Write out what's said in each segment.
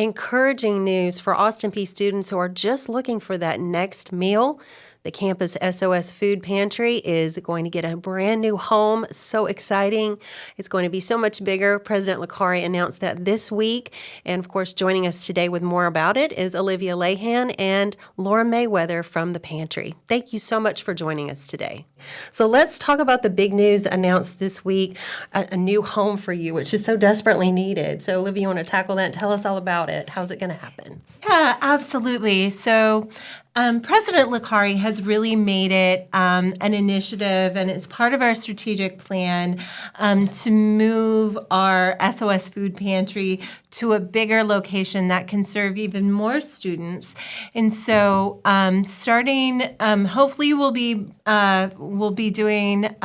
Encouraging news for Austin Peay students who are just looking for that next meal. The campus S.O.S food pantry is going to get a brand new home. So exciting. It's going to be so much bigger. President Licari announced that this week. And of course, joining us today with more about it is Olivia Lahann and Lauryn Mayweather from the pantry. Thank you so much for joining us today. So let's talk about the big news announced this week, a new home for you, which is so desperately needed. So Olivia, you want to tackle that and tell us all about it? How's it going to happen? Yeah, absolutely. So President Licari has really made it an initiative, and it's part of our strategic plan to move our S.O.S food pantry to a bigger location that can serve even more students. And so starting, hopefully we'll be doing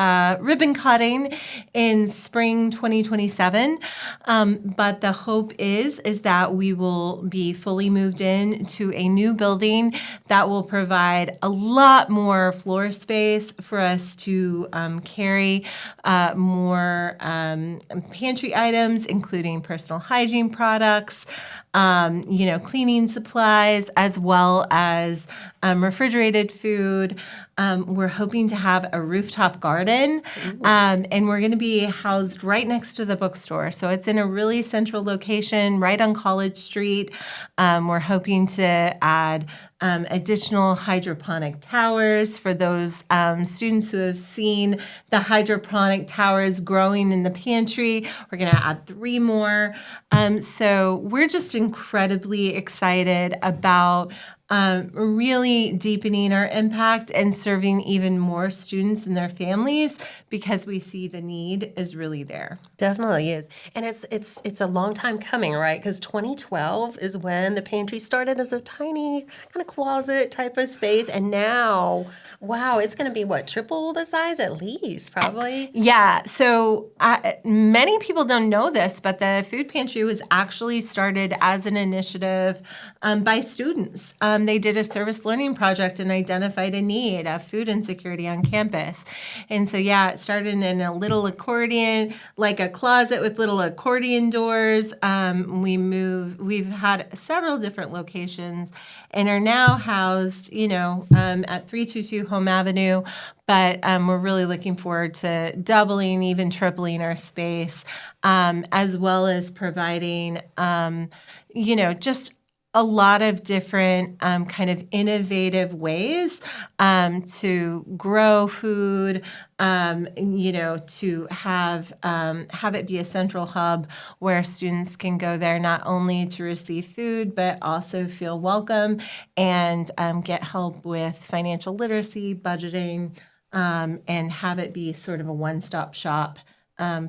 ribbon cutting in spring 2027. But the hope is that we will be fully moved in to a new building that will provide a lot more floor space for us to carry more pantry items, including personal hygiene products, cleaning supplies, as well as refrigerated food. We're hoping to have a rooftop garden, and we're going to be housed right next to the bookstore. So it's in a really central location, right on College Street. We're hoping to add additional hydroponic towers for those students who have seen the hydroponic towers growing in the pantry. We're going to add 3 more. So we're just incredibly excited about really deepening our impact and serving even more students and their families, because we see the need is really there. Definitely is. And it's a long time coming, right? Because 2012 is when the pantry started as a tiny kind of closet type of space. And now, wow, it's going to be what, triple the size at least, probably? Yeah. So many people don't know this, but the food pantry was actually started as an initiative by students. They did a service learning project and identified a need of food insecurity on campus. And so, yeah, it started in a little accordion, like a closet with little accordion doors. We've had several different locations and are now housed, at 322 Home Avenue. But we're really looking forward to doubling, even tripling our space, as well as providing, just a lot of different kind of innovative ways to grow food, to have it be a central hub where students can go there not only to receive food, but also feel welcome and get help with financial literacy, budgeting, and have it be sort of a one-stop shop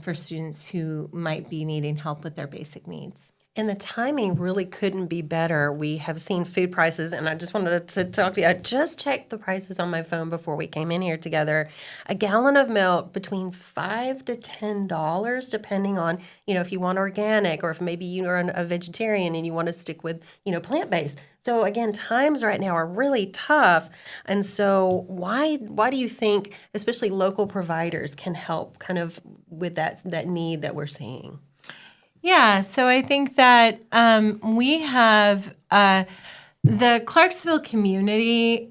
for students who might be needing help with their basic needs. And the timing really couldn't be better. We have seen food prices, and I just wanted to talk to you. I just checked the prices on my phone before we came in here together. A gallon of milk between $5 to $10, depending on, if you want organic or if maybe you are a vegetarian and you want to stick with, plant-based. So again, times right now are really tough. And so why do you think, especially local providers, can help kind of with that need that we're seeing? Yeah, so I think that we have the Clarksville community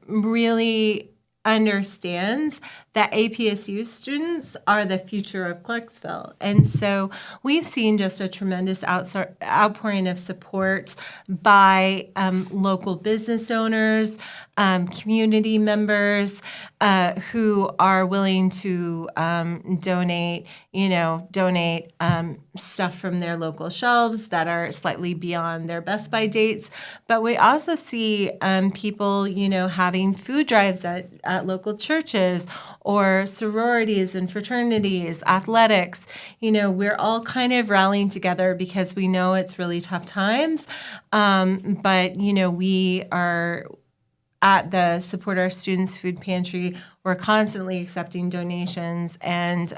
really understands that APSU students are the future of Clarksville. And so we've seen just a tremendous outpouring of support by local business owners, community members who are willing to donate stuff from their local shelves that are slightly beyond their Best By dates. But we also see people, having food drives at local churches or sororities and fraternities, athletics. We're all kind of rallying together because we know it's really tough times. But we are at the Support Our Students Food Pantry. We're constantly accepting donations and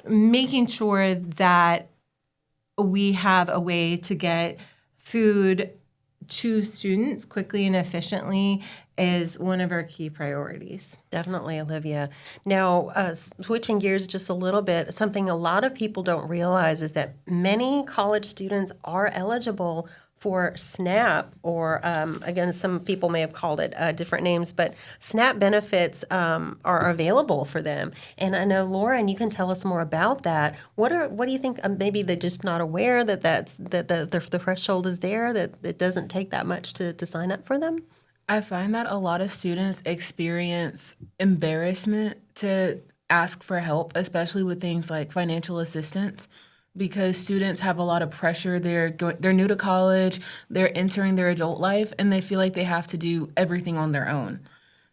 making sure that we have a way to get food to students quickly and efficiently is one of our key priorities. Definitely, Olivia. Now, switching gears just a little bit, something a lot of people don't realize is that many college students are eligible for SNAP, or again, some people may have called it different names, but SNAP benefits are available for them. And I know, Lauryn, you can tell us more about that. What do you think? Maybe they're just not aware that the threshold is there, that it doesn't take that much to sign up for them? I find that a lot of students experience embarrassment to ask for help, especially with things like financial assistance, because students have a lot of pressure. They're new to college, they're entering their adult life, and they feel like they have to do everything on their own.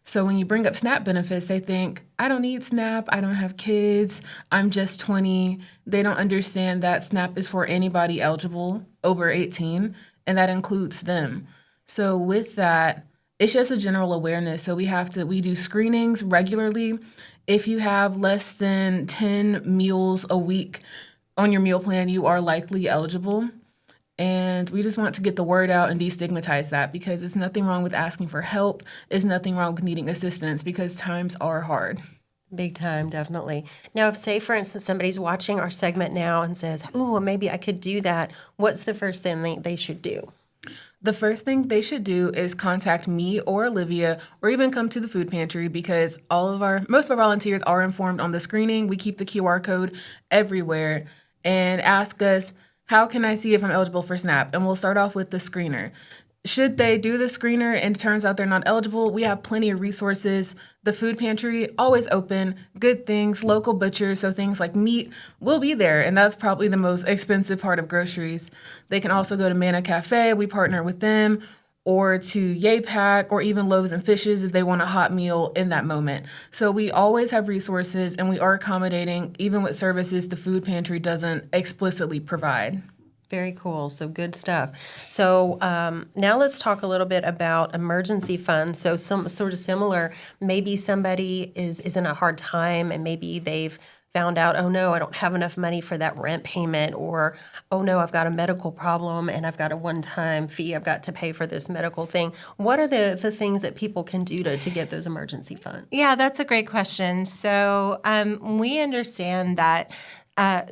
So when you bring up SNAP benefits, they think, I don't need SNAP, I don't have kids, I'm just 20. They don't understand that SNAP is for anybody eligible over 18, and that includes them. So with that, it's just a general awareness. So we do screenings regularly. If you have less than 10 meals a week on your meal plan, you are likely eligible. And we just want to get the word out and destigmatize that, because it's nothing wrong with asking for help. It's nothing wrong with needing assistance, because times are hard. Big time, definitely. Now, if, say, for instance, somebody's watching our segment now and says, ooh, well, maybe I could do that, what's the first thing they should do? The first thing they should do is contact me or Olivia, or even come to the food pantry, because most of our volunteers are informed on the screening. We keep the QR code everywhere, and ask us, how can I see if I'm eligible for SNAP? And we'll start off with the screener. Should they do the screener and it turns out they're not eligible, we have plenty of resources. The food pantry, always open, good things, local butchers, so things like meat will be there, and that's probably the most expensive part of groceries. They can also go to Manna Cafe, we partner with them, or to YayPack, or even Loaves and Fishes if they want a hot meal in that moment. So we always have resources, and we are accommodating, even with services the food pantry doesn't explicitly provide. Very cool. So good stuff. So now let's talk a little bit about emergency funds. So some sort of similar, maybe somebody is in a hard time and maybe they've found out, oh no, I don't have enough money for that rent payment, or oh no, I've got a medical problem and I've got a one-time fee I've got to pay for this medical thing. What are the things that people can do to get those emergency funds? Yeah, that's a great question. So we understand that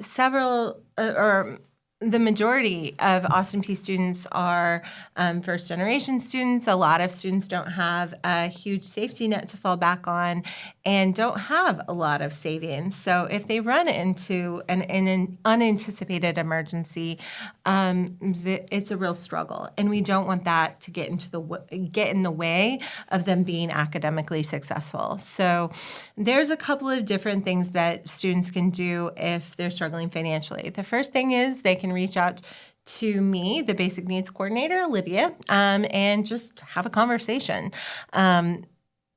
several or the majority of Austin Peay students are first-generation students. A lot of students don't have a huge safety net to fall back on and don't have a lot of savings. So if they run into an unanticipated emergency, it's a real struggle, and we don't want that to get in the way of them being academically successful. So there's a couple of different things that students can do if they're struggling financially. The first thing is they can reach out to me, the basic needs coordinator, Olivia, and just have a conversation.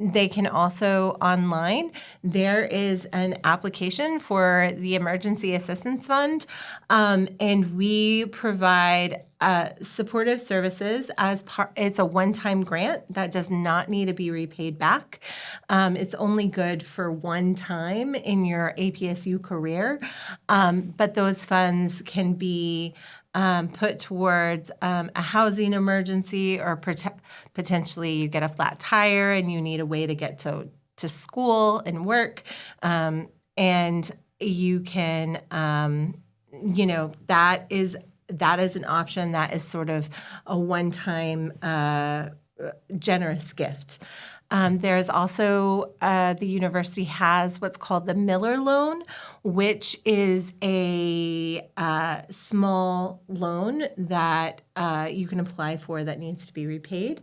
They can also online. There is an application for the Emergency Assistance Fund, and we provide supportive services as part. It's a one-time grant that does not need to be repaid back. It's only good for one time in your APSU career, but those funds can be put towards a housing emergency, or potentially you get a flat tire and you need a way to get to school and work, and you can, that is an option. That is sort of a one-time generous gift. There's also, the university has what's called the Miller Loan, which is a small loan that you can apply for that needs to be repaid.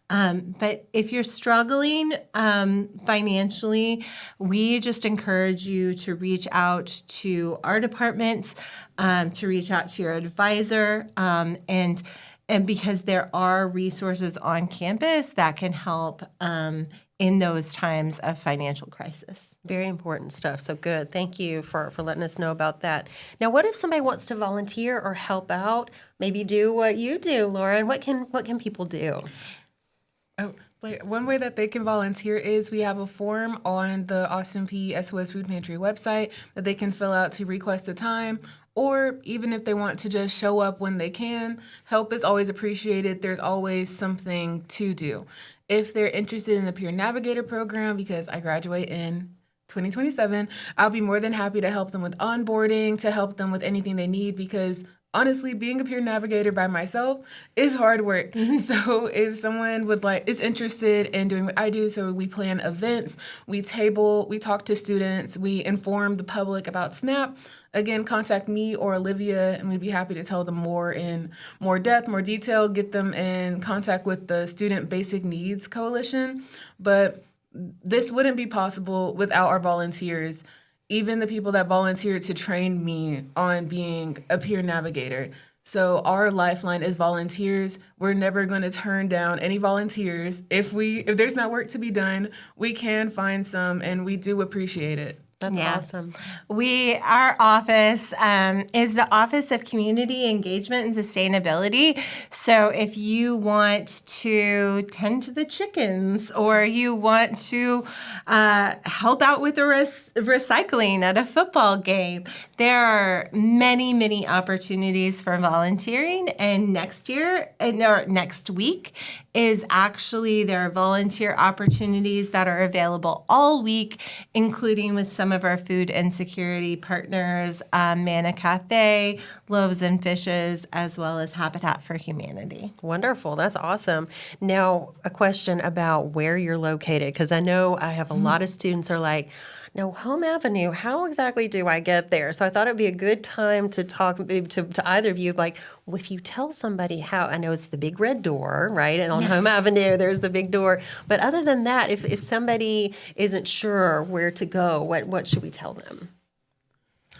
But if you're struggling financially, we just encourage you to reach out to our department, to reach out to your advisor, and because there are resources on campus that can help in those times of financial crisis. Very important stuff. So good. Thank you for letting us know about that. Now, what if somebody wants to volunteer or help out, maybe do what you do, Lauryn? What can people do? Oh, Like one way that they can volunteer is we have a form on the Austin P S.O.S Food Pantry website that they can fill out to request a time, or even if they want to just show up when they can. Help is always appreciated. There's always something to do. If they're interested in the Peer Navigator program, because I graduate in 2027, I'll be more than happy to help them with onboarding, to help them with anything they need, because honestly, being a peer navigator by myself is hard work. So if someone is interested in doing what I do, so we plan events, we talk to students, we inform the public about SNAP. Again, contact me or Olivia, and we'd be happy to tell them more in more depth, more detail, get them in contact with the Student Basic Needs Coalition. But this wouldn't be possible without our volunteers, even the people that volunteered to train me on being a peer navigator. So our lifeline is volunteers. We're never going to turn down any volunteers. If there's not work to be done, we can find some, and we do appreciate it. That's awesome. Our office is the Office of Community Engagement and Sustainability. So if you want to tend to the chickens, or you want to help out with the recycling at a football game, there are many, many opportunities for volunteering. And next week is actually there are volunteer opportunities that are available all week, including with some of our food insecurity partners, Manna Cafe, Loaves and Fishes, as well as Habitat for Humanity. Wonderful. That's awesome. Now, a question about where you're located, because I know I have a lot of students are like, no, Home Avenue, how exactly do I get there? So I thought it'd be a good time to talk to either of you, like, if you tell somebody how, I know it's the big red door, right? And on Home Avenue, there's the big door. But other than that, if somebody isn't sure where to go, what should we tell them?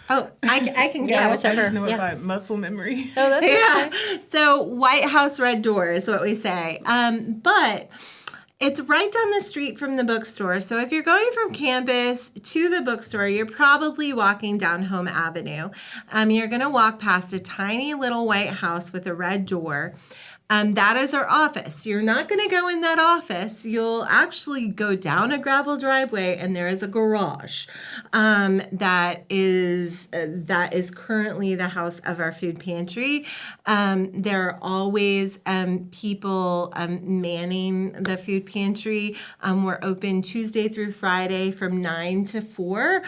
Oh, I can go. Yeah, I whichever. just know it by muscle memory. Oh, that's Yeah. So White House Red Door is what we say. But it's right down the street from the bookstore. So if you're going from campus to the bookstore, you're probably walking down Home Avenue. You're going to walk past a tiny little white house with a red door. That is our office. You're not going to go in that office. You'll actually go down a gravel driveway, and there is a garage that is currently the house of our food pantry. There are always people manning the food pantry. We're open Tuesday through Friday from 9 to 4.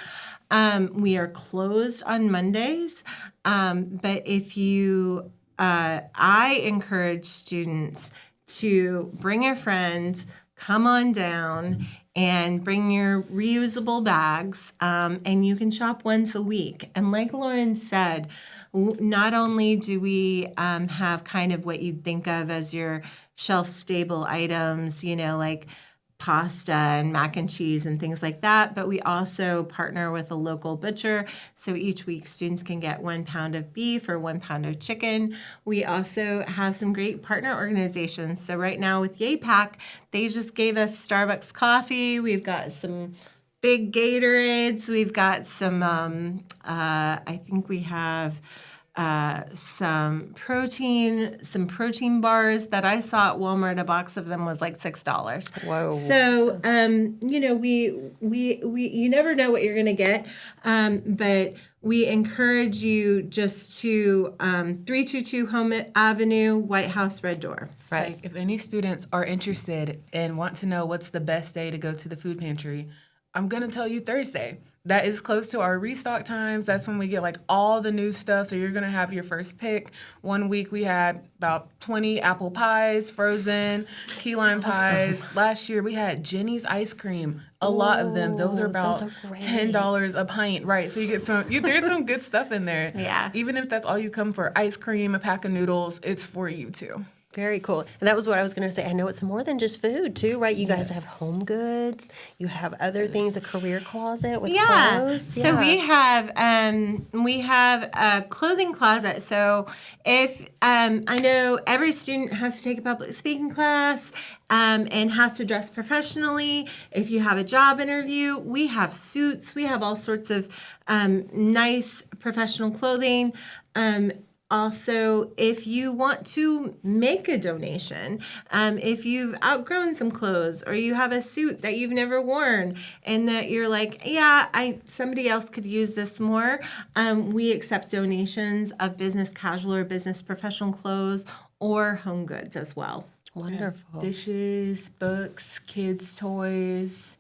We are closed on Mondays, but if you I encourage students to bring a friend, come on down, and bring your reusable bags, and you can shop once a week. And like Lauryn said, not only do we have kind of what you'd think of as your shelf-stable items, like pasta and mac and cheese and things like that, but we also partner with a local butcher. So each week students can get 1 pound of beef or 1 pound of chicken. We also have some great partner organizations. So right now with YAPAC, they just gave us Starbucks coffee. We've got some big Gatorades. We've got some, I think we have some protein bars that I saw at Walmart. A box of them was like $6. Whoa. So, we you never know what you're going to get. But we encourage you just to 322 Home Avenue, White House Red Door. Right. Like if any students are interested and want to know what's the best day to go to the food pantry, I'm going to tell you Thursday. That is close to our restock times. That's when we get like all the new stuff. So you're going to have your first pick. One week we had about 20 apple pies, frozen, key lime pies. Last year we had Jenny's ice cream. A lot of them. Those are about those are great. $10 a pint. Right. So you get there's some good stuff in there. Yeah. Even if that's all you come for, ice cream, a pack of noodles, it's for you too. Very cool. And that was what I was going to say. I know it's more than just food, too, right? You guys have home goods. You have other things, a career closet with clothes. So we have a clothing closet. So if I know every student has to take a public speaking class and has to dress professionally. If you have a job interview, we have suits. We have all sorts of nice professional clothing. Also, if you want to make a donation, if you've outgrown some clothes or you have a suit that you've never worn and that you're like, yeah, somebody else could use this more, we accept donations of business casual or business professional clothes or home goods as well. Wonderful. Dishes, books, kids' toys.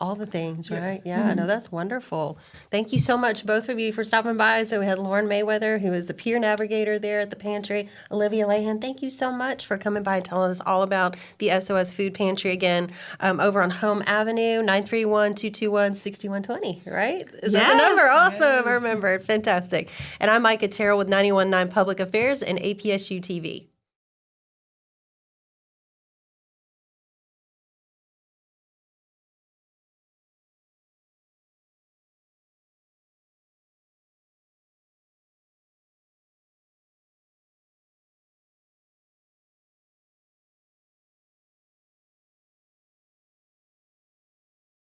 All the things, right? Yeah, no, that's wonderful. Thank you so much, both of you, for stopping by. So we had Lauryn Mayweather, who is the peer navigator there at the pantry. Olivia Lahann, thank you so much for coming by and telling us all about the S.O.S. Food Pantry again over on Home Avenue, 931-221-6120, right? Is that the number? Awesome. I remembered. Fantastic. And I'm Mike Licari with 91.9 Public Affairs and APSU-TV.